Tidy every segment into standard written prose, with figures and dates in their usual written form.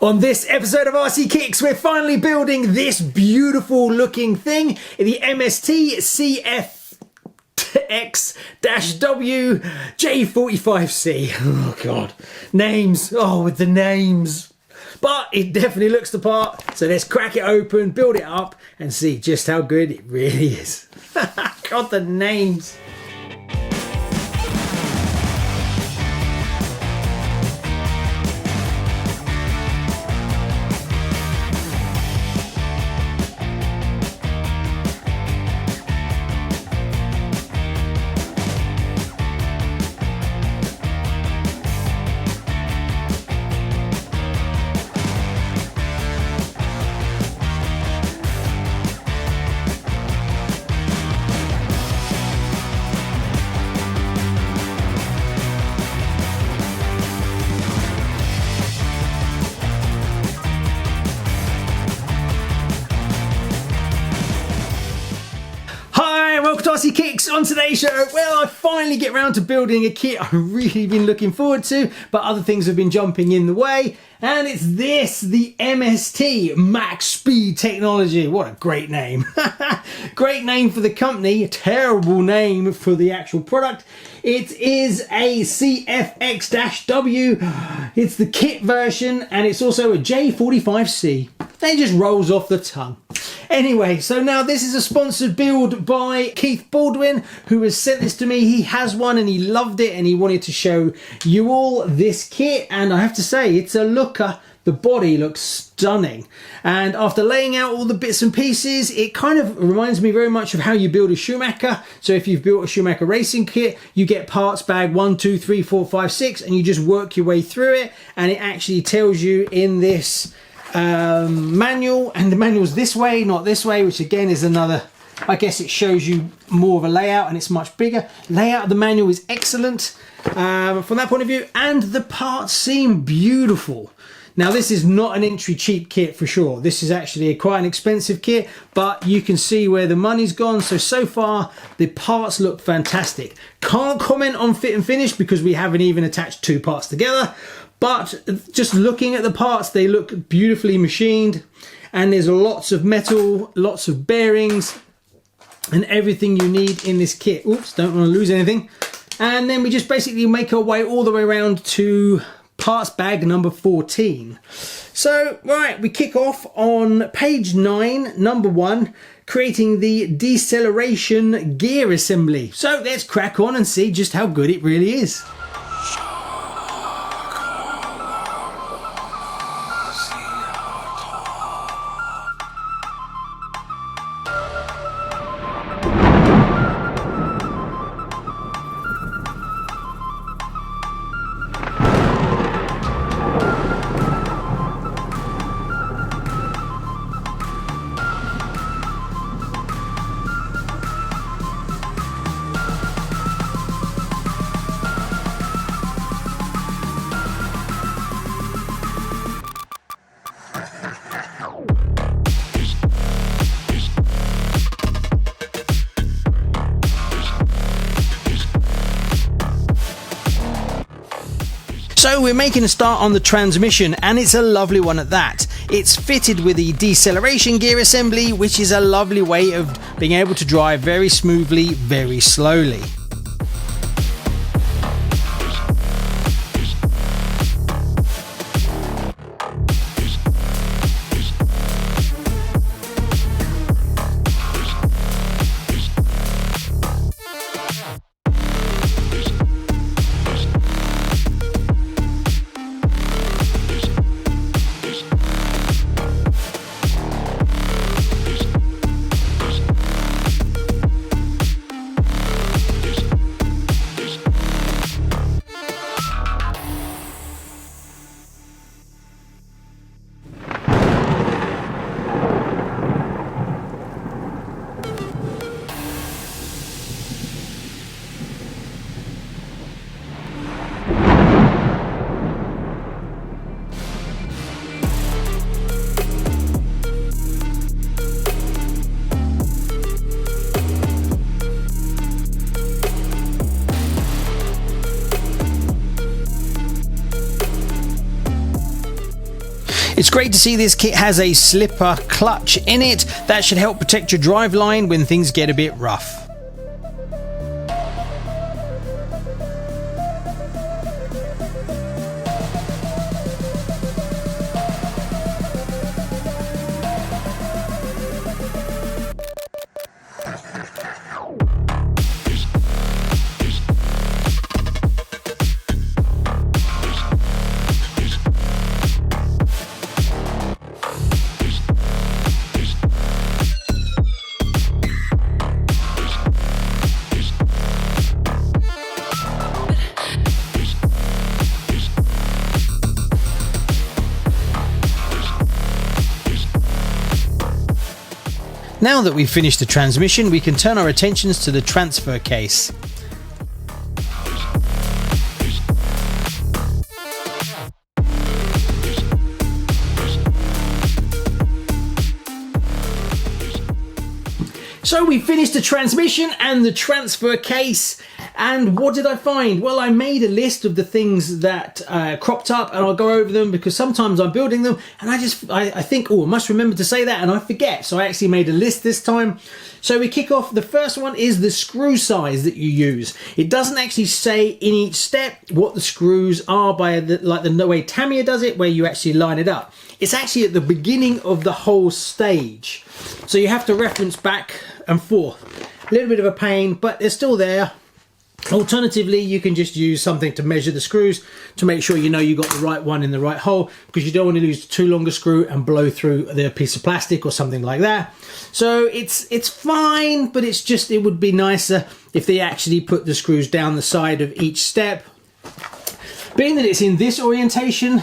On this episode of RC Kicks, we're finally building this beautiful looking thing, the MST CFX-W J45C. Oh God, names, oh with the names. But it definitely looks the part, so let's crack it open, build it up and see just how good it really is. God, the names. Welcome to RC Kicks. On today's show, well, I finally get around to building a kit I've really been looking forward to, but other things have been jumping in the way, and it's this, the MST Max Speed Technology. What a great name. Great name for the company, terrible name for the actual product. It is a CFX-W, it's the kit version, and it's also a J45C. It just rolls off the tongue. Anyway, so now this is a sponsored build by Keith Baldwin, who has sent this to me. He has one and he loved it and he wanted to show you all this kit, and I have to say it's a looker. The body looks stunning, and after laying out all the bits and pieces, it kind of reminds me very much of how you build a Schumacher. So if you've built a Schumacher racing kit, you get parts bag 1, 2, 3, 4, 5, 6 and you just work your way through it, and it actually tells you in this manual, and the manual's this way, not this way, which again is another, I guess it shows you more of a layout and it's much bigger. Layout of the manual is excellent from that point of view, and the parts seem beautiful. Now this is not an entry cheap kit for sure. This is actually quite an expensive kit, but you can see where the money's gone. So far the parts look fantastic. Can't comment on fit and finish because we haven't even attached two parts together, but just looking at the parts, they look beautifully machined, and there's lots of metal, lots of bearings and everything you need in this kit. Oops, don't want to lose anything. And then we just basically make our way all the way around to parts bag number 14. So, right, we kick off on page 9, number 1, creating the deceleration gear assembly. So let's crack on and see just how good it really is. So we're making a start on the transmission, and it's a lovely one at that. It's fitted with the deceleration gear assembly, which is a lovely way of being able to drive very smoothly, very slowly. It's great to see this kit has a slipper clutch in it. That should help protect your driveline when things get a bit rough. Now that we've finished the transmission, we can turn our attentions to the transfer case. So we finished the transmission and the transfer case, and what did I find? Well, I made a list of the things that cropped up, and I'll go over them because sometimes I'm building them and I think, oh, I must remember to say that, and I forget. So I actually made a list this time. So we kick off. The first one is the screw size that you use. It doesn't actually say in each step what the screws are by like the way Tamiya does it, where you actually line it up. It's actually at the beginning of the whole stage. So you have to reference back and forth. A little bit of a pain, but they're still there. Alternatively, you can just use something to measure the screws to make sure you know you got the right one in the right hole, because you don't want to use too long a screw and blow through the piece of plastic or something like that. So it's fine, but it's just, it would be nicer if they actually put the screws down the side of each step. Being that it's in this orientation,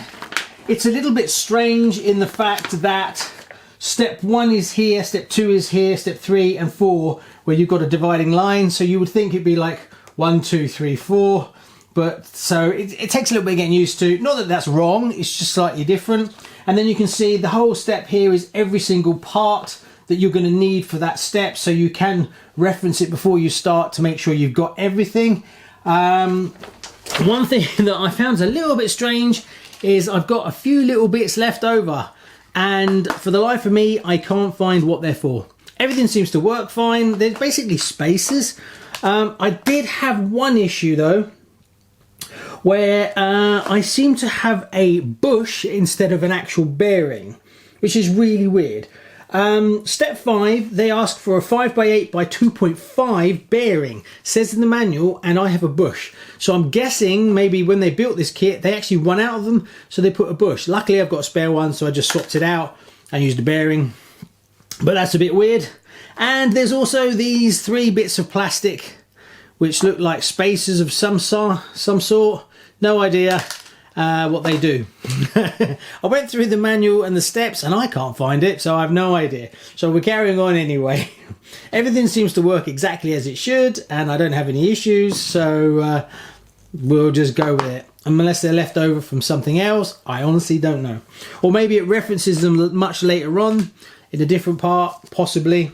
it's a little bit strange in the fact that step 1 is here, step 2 is here, step 3 and 4, where you've got a dividing line. So you would think it'd be like 1, 2, 3, 4. But so it takes a little bit getting used to. Not that that's wrong, it's just slightly different. And then you can see the whole step here is every single part that you're going to need for that step. So you can reference it before you start to make sure you've got everything. One thing that I found a little bit strange is I've got a few little bits left over, and for the life of me I can't find what they're for. Everything seems to work fine. They're basically spacers. I did have one issue though, where I seem to have a bush instead of an actual bearing, which is really weird. Step 5, they ask for a 5x8 by 2.5 bearing, says in the manual, and I have a bush. So I'm guessing maybe when they built this kit, they actually run out of them, so they put a bush. Luckily I've got a spare one, so I just swapped it out and used a bearing. But that's a bit weird. And there's also these 3 bits of plastic, which look like spacers of some sort. No idea what they do. I went through the manual and the steps and I can't find it, so I have no idea. So we're carrying on anyway. Everything seems to work exactly as it should, and I don't have any issues, so we'll just go with it. Unless they're left over from something else, I honestly don't know. Or maybe it references them much later on in a different part, possibly.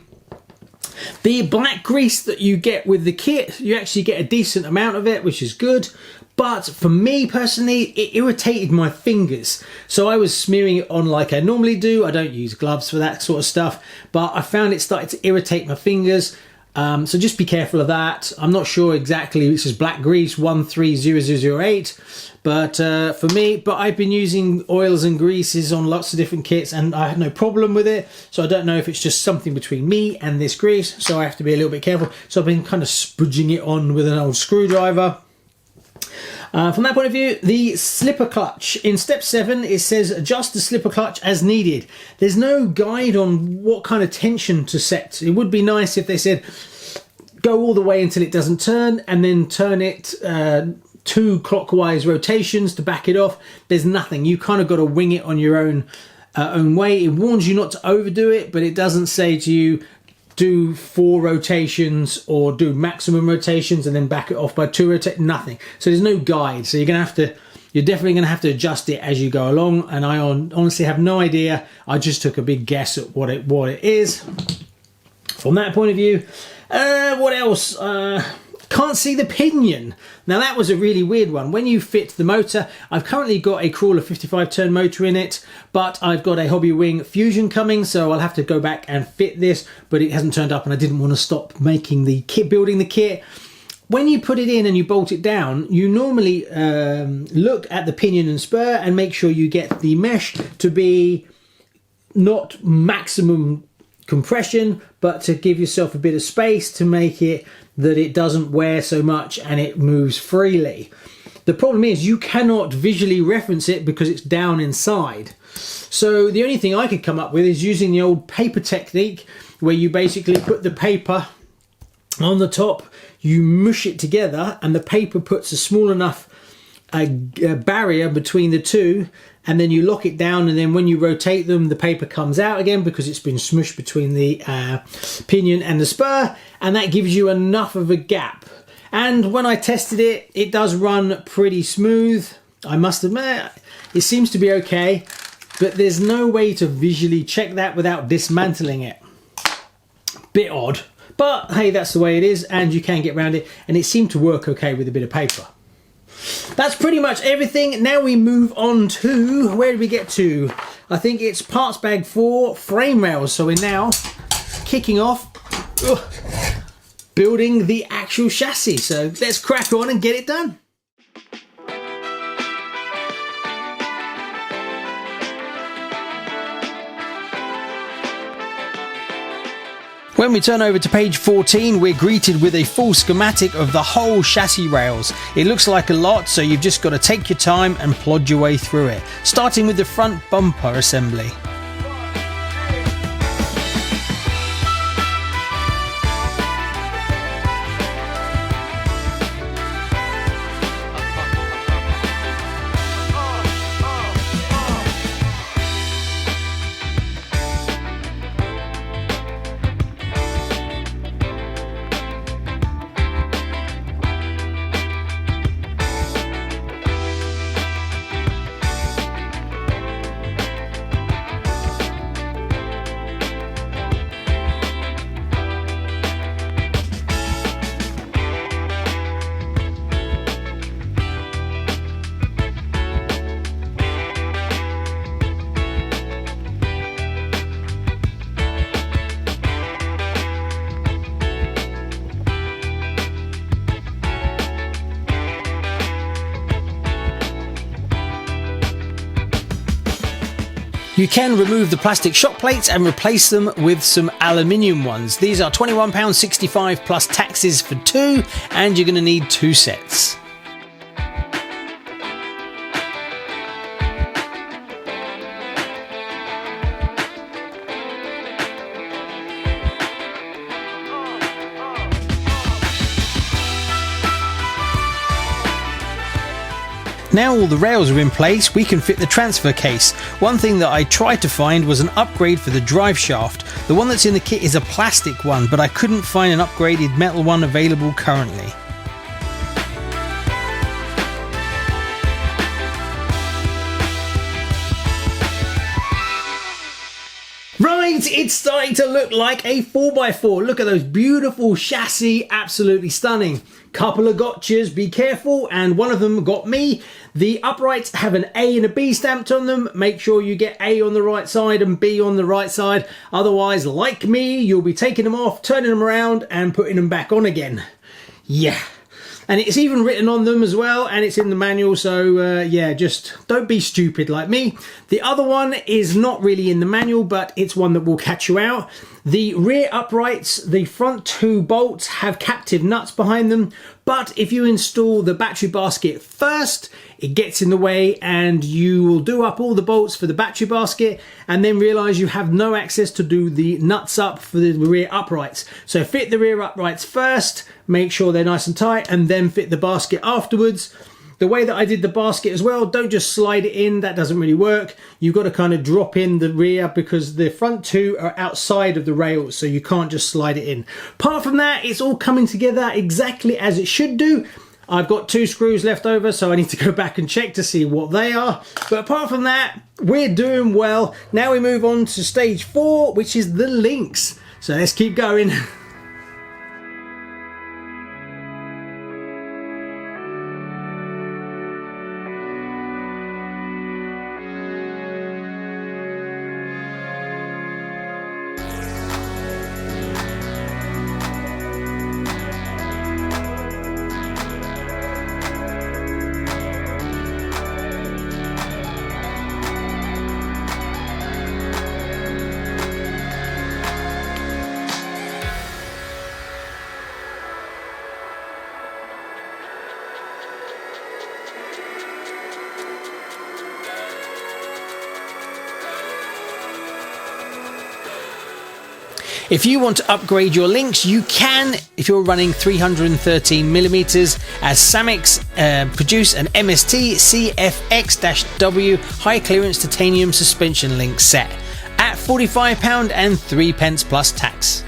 The black grease that you get with the kit, you actually get a decent amount of it, which is good. But for me personally, it irritated my fingers. So I was smearing it on like I normally do. I don't use gloves for that sort of stuff, but I found it started to irritate my fingers. So just be careful of that. I'm not sure exactly, this is black grease 130008, but for me, but I've been using oils and greases on lots of different kits and I had no problem with it. So I don't know if it's just something between me and this grease, so I have to be a little bit careful. So I've been kind of spudging it on with an old screwdriver. From that point of view, the slipper clutch. In step 7, it says adjust the slipper clutch as needed. There's no guide on what kind of tension to set. It would be nice if they said go all the way until it doesn't turn and then turn it 2 clockwise rotations to back it off. There's nothing. You kind of got to wing it on your own way. It warns you not to overdo it, but it doesn't say to you do 4 rotations or do maximum rotations and then back it off by 2 rotations. Nothing. So there's no guide. So you're definitely gonna have to adjust it as you go along. And I honestly have no idea. I just took a big guess at what it is. From that point of view, what else? Can't see the pinion. Now that was a really weird one. When you fit the motor, I've currently got a Crawler 55 turn motor in it, but I've got a Hobby Wing Fusion coming, so I'll have to go back and fit this, but it hasn't turned up and I didn't want to stop making the kit, building the kit. When you put it in and you bolt it down, you normally look at the pinion and spur and make sure you get the mesh to be not maximum compression, but to give yourself a bit of space to make it that it doesn't wear so much and it moves freely. The problem is you cannot visually reference it because it's down inside. So the only thing I could come up with is using the old paper technique, where you basically put the paper on the top, you mush it together, and the paper puts a small enough barrier between the two, and then you lock it down, and then when you rotate them, the paper comes out again because it's been smushed between the pinion and the spur, and that gives you enough of a gap. And when I tested it, it does run pretty smooth. I must admit, it seems to be okay, but there's no way to visually check that without dismantling it. Bit odd, but hey, that's the way it is, and you can get around it, and it seemed to work okay with a bit of paper. That's pretty much everything. Now we move on to, where did we get to? I think it's parts bag 4, frame rails. So we're now kicking off building the actual chassis. So let's crack on and get it done. When we turn over to page 14, we're greeted with a full schematic of the whole chassis rails. It looks like a lot, so you've just got to take your time and plod your way through it, starting with the front bumper assembly. You can remove the plastic shock plates and replace them with some aluminium ones. These are £21.65 plus taxes for 2, and you're going to need 2 sets. Now all the rails are in place, we can fit the transfer case. One thing that I tried to find was an upgrade for the drive shaft. The one that's in the kit is a plastic one, but I couldn't find an upgraded metal one available currently. Right, it's starting to look like a 4x4. Look at those beautiful chassis, absolutely stunning. Couple of gotchas, be careful, and one of them got me. The uprights have an A and a B stamped on them. Make sure you get A on the right side and B on the right side. Otherwise, like me, you'll be taking them off, turning them around and putting them back on again. Yeah. And it's even written on them as well, and it's in the manual, so yeah, just don't be stupid like me. The other one is not really in the manual, but it's one that will catch you out. The rear uprights, the front 2 bolts have captive nuts behind them, but if you install the battery basket first, it gets in the way and you will do up all the bolts for the battery basket and then realize you have no access to do the nuts up for the rear uprights. So fit the rear uprights first, make sure they're nice and tight, and then fit the basket afterwards. The way that I did the basket as well, don't just slide it in, that doesn't really work. You've got to kind of drop in the rear because the front 2 are outside of the rails, so you can't just slide it in. Apart from that, it's all coming together exactly as it should do. I've got 2 screws left over, so I need to go back and check to see what they are. But apart from that, we're doing well. Now we move on to stage 4, which is the links. So let's keep going. If you want to upgrade your links, you can if you're running 313mm, as Samix produce an MST CFX-W high clearance titanium suspension link set at £45 and 3p plus tax.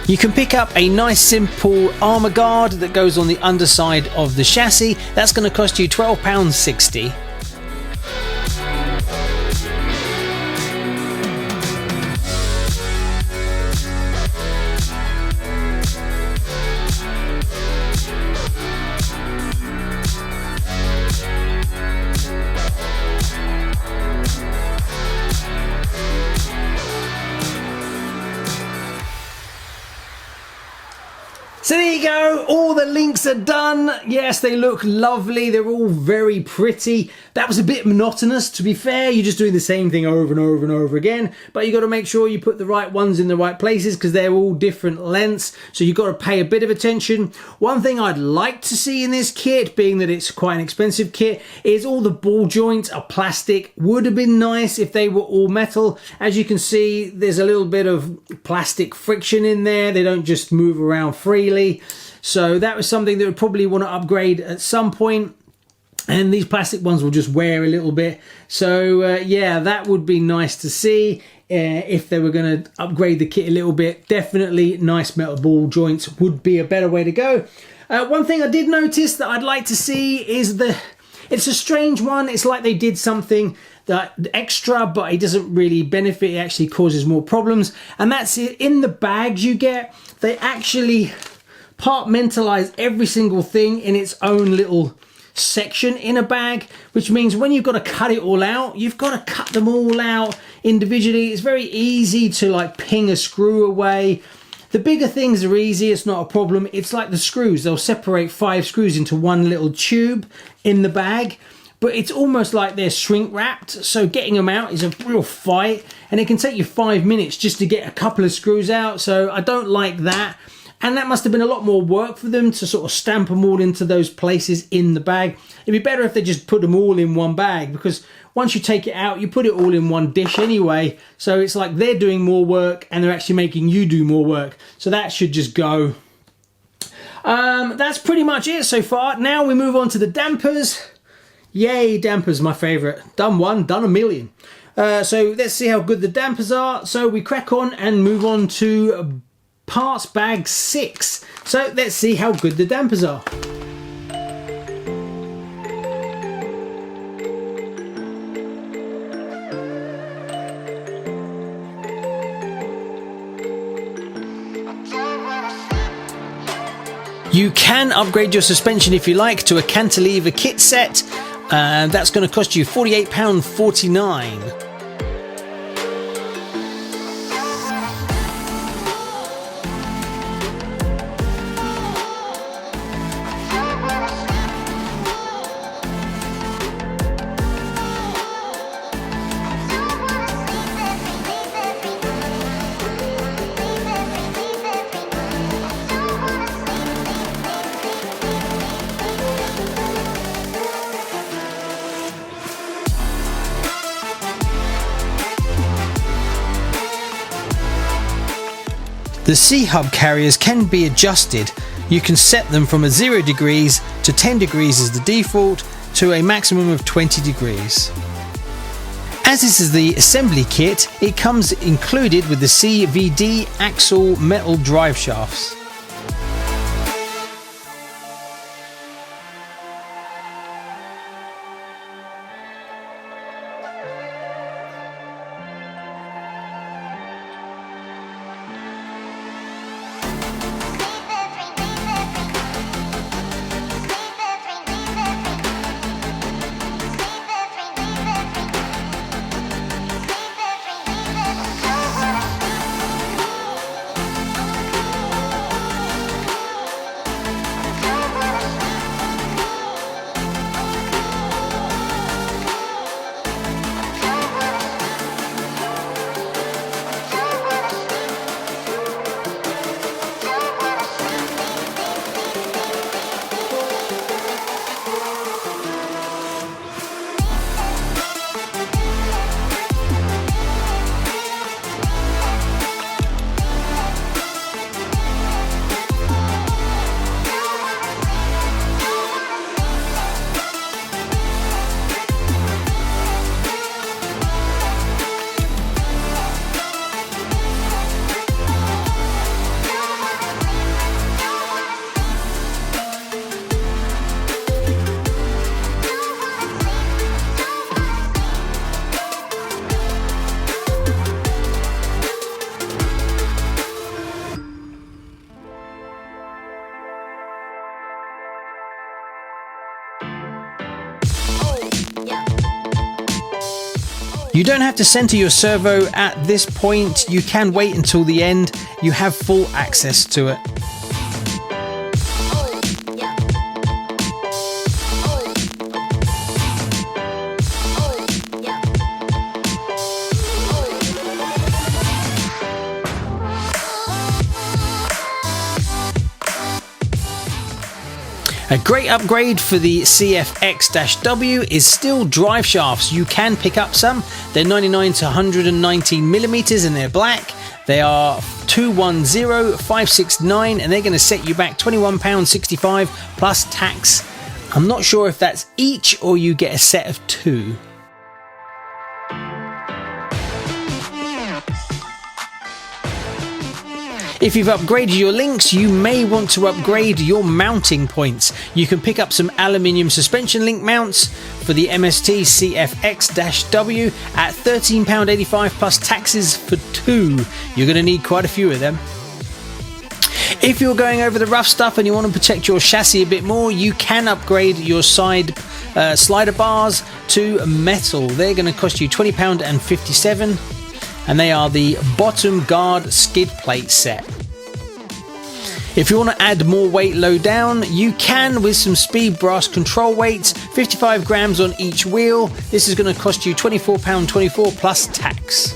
You can pick up a nice simple armour guard that goes on the underside of the chassis. That's going to cost you £12.60. So there you go, all the links are done. Yes, they look lovely, they're all very pretty. That was a bit monotonous, to be fair. You're just doing the same thing over and over and over again, but you got to make sure you put the right ones in the right places because they're all different lengths, so you've got to pay a bit of attention. One thing I'd like to see in this kit, being that it's quite an expensive kit, is all the ball joints are plastic. Would have been nice if they were all metal. As you can see, there's a little bit of plastic friction in there. They don't just move around freely. So that was something that would probably want to upgrade at some point, and these plastic ones will just wear a little bit. So yeah, that would be nice to see if they were going to upgrade the kit a little bit. Definitely nice metal ball joints would be a better way to go. One thing I did notice that I'd like to see is it's a strange one. It's like they did something that extra, but it doesn't really benefit. It actually causes more problems, and that's it. In the bags you get, they actually compartmentalize every single thing in its own little section in a bag, which means when you've got to cut it all out, you've got to cut them all out individually. It's very easy to like ping a screw away. The bigger things are easy, it's not a problem. It's like the screws, they'll separate 5 screws into one little tube in the bag, but it's almost like they're shrink wrapped, so getting them out is a real fight, and it can take you 5 minutes just to get a couple of screws out. So I don't like that. And that must have been a lot more work for them to sort of stamp them all into those places in the bag. It'd be better if they just put them all in one bag, because once you take it out, you put it all in one dish anyway. So it's like they're doing more work and they're actually making you do more work. So that should just go. That's pretty much it so far. Now we move on to the dampers. Yay, dampers, my favourite. Done one, done a million. So let's see how good the dampers are. So we crack on and move on to parts bag 6. So let's see how good the dampers are. You can upgrade your suspension if you like to a cantilever kit set. That's going to cost you £48.49. The C-hub carriers can be adjusted. You can set them from a 0 degrees to 10 degrees as the default to a maximum of 20 degrees. As this is the assembly kit, it comes included with the CVD axle metal drive shafts. You don't have to center your servo at this point. You can wait until the end. You have full access to it. A great upgrade for the CFX-W is still drive shafts. You can pick up some. They're 99 to 119 millimeters and they're black. They are 210569 and they're going to set you back £21.65 plus tax. I'm not sure if that's each or you get a set of two. If you've upgraded your links, you may want to upgrade your mounting points. You can pick up some aluminium suspension link mounts for the MST CFX-W at £13.85 plus taxes for two. You're going to need quite a few of them. If you're going over the rough stuff and you want to protect your chassis a bit more, you can upgrade your side slider bars to metal. They're going to cost you £20.57. And they are the bottom guard skid plate set. If you want to add more weight low down, you can with some speed brass control weights, 55 grams on each wheel. This is going to cost you £24.24 plus tax.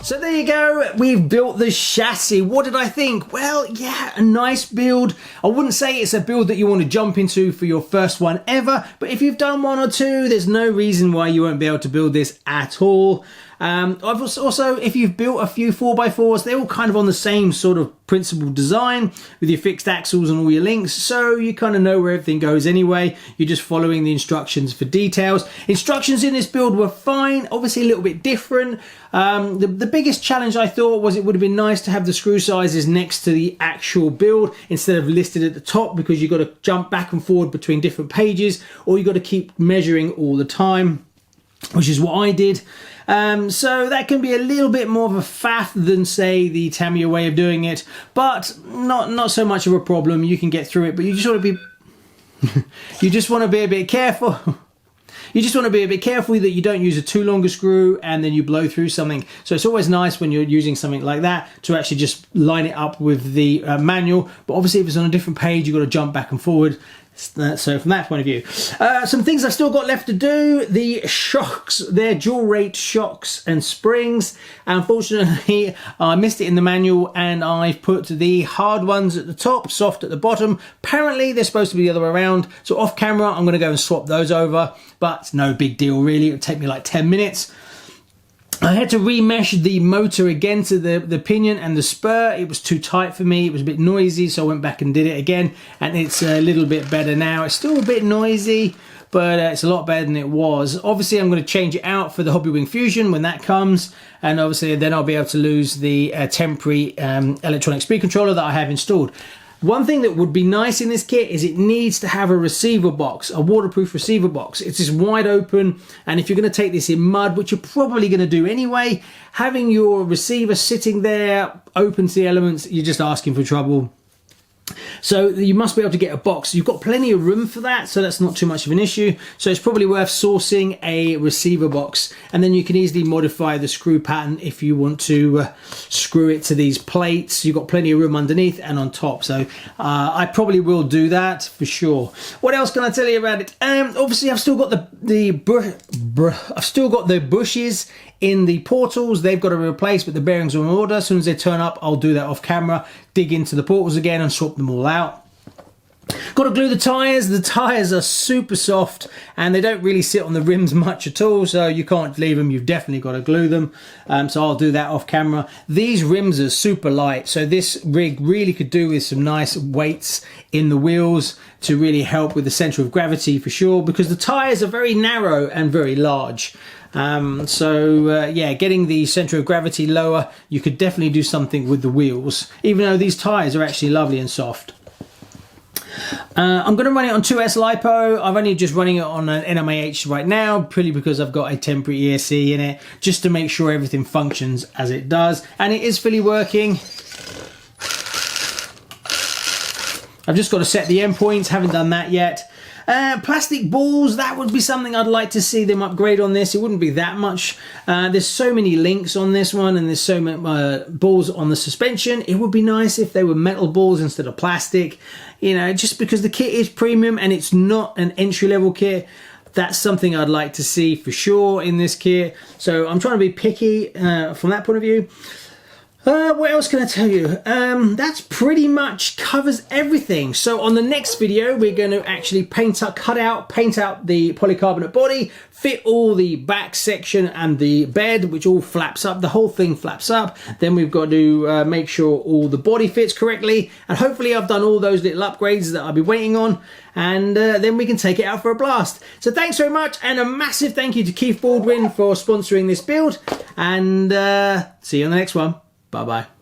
So there you go, we've built the chassis. What did I think? Well, yeah, a nice build. I wouldn't say it's a build that you want to jump into for your first one ever, but if you've done one or two, there's no reason why you won't be able to build this at all. I've also, if you've built a few 4x4s, they're all kind of on the same sort of principle design with your fixed axles and all your links, so you kind of know where everything goes anyway. You're just following the instructions for details. Instructions in this build were fine, obviously a little bit different. The biggest challenge I thought was it would have been nice to have the screw sizes next to the actual build instead of listed at the top, because you've got to jump back and forward between different pages, or you've got to keep measuring all the time, which is what I did. So that can be a little bit more of a faff than, say, the Tamiya way of doing it, but not so much of a problem. You can get through it, but you just want to be you just want to be a bit careful. You just want to be a bit careful that you don't use a too long a screw and then you blow through something. So it's always nice when you're using something like that to actually just line it up with the manual. But obviously if it's on a different page, you've got to jump back and forward. So from that point of view, some things I've still got left to do. The shocks, they're dual rate shocks and springs. Unfortunately, I missed it in the manual and I've put the hard ones at the top, soft at the bottom. Apparently they're supposed to be the other way around. So off camera, I'm going to go and swap those over, but it's no big deal really. It'll take me like 10 minutes. I had to remesh the motor again to the pinion and the spur. It was too tight for me. It was a bit noisy, so I went back and did it again, and it's a little bit better now. It's still a bit noisy, but it's a lot better than it was. Obviously, I'm going to change it out for the Hobbywing Fusion when that comes, and obviously then I'll be able to lose the temporary electronic speed controller that I have installed. One thing that would be nice in this kit is it needs to have a receiver box, a waterproof receiver box. It's just wide open, and if you're going to take this in mud, which you're probably going to do anyway, having your receiver sitting there open to the elements, you're just asking for trouble. So you must be able to get a box. You've got plenty of room for that, so that's not too much of an issue. So it's probably worth sourcing a receiver box, and then you can easily modify the screw pattern if you want to screw it to these plates. You've got plenty of room underneath and on top, so I probably will do that for sure. What else can I tell you about it? Obviously I've still got the bushes in the portals. They've got to replace, but the bearings are in order. As soon as they turn up, I'll do that off camera, dig into the portals again and swap them all out. Got to glue the tyres. The tyres are super soft and they don't really sit on the rims much at all, so you can't leave them. You've definitely got to glue them, so I'll do that off camera. These rims are super light, so this rig really could do with some nice weights in the wheels to really help with the centre of gravity for sure, because the tyres are very narrow and very large. Yeah, getting the centre of gravity lower, you could definitely do something with the wheels, even though these tyres are actually lovely and soft. I'm going to run it on 2S LiPo. I'm only just running it on an NMAH right now, purely because I've got a temporary ESC in it, just to make sure everything functions as it does. And it is fully working. I've just got to set the endpoints, haven't done that yet. Plastic balls, that would be something I'd like to see them upgrade on this. It wouldn't be that much. There's so many links on this one, and there's so many balls on the suspension. It would be nice if they were metal balls instead of plastic. You know, just because the kit is premium and it's not an entry-level kit. That's something I'd like to see for sure in this kit. So I'm trying to be picky from that point of view. What else can I tell you? That's pretty much covers everything. So on the next video, we're going to actually paint out the polycarbonate body, fit all the back section and the bed, which all flaps up. The whole thing flaps up. Then we've got to make sure all the body fits correctly. And hopefully I've done all those little upgrades that I'll be waiting on. And then we can take it out for a blast. So thanks very much. And a massive thank you to Keith Baldwin for sponsoring this build. And see you on the next one. Bye-bye.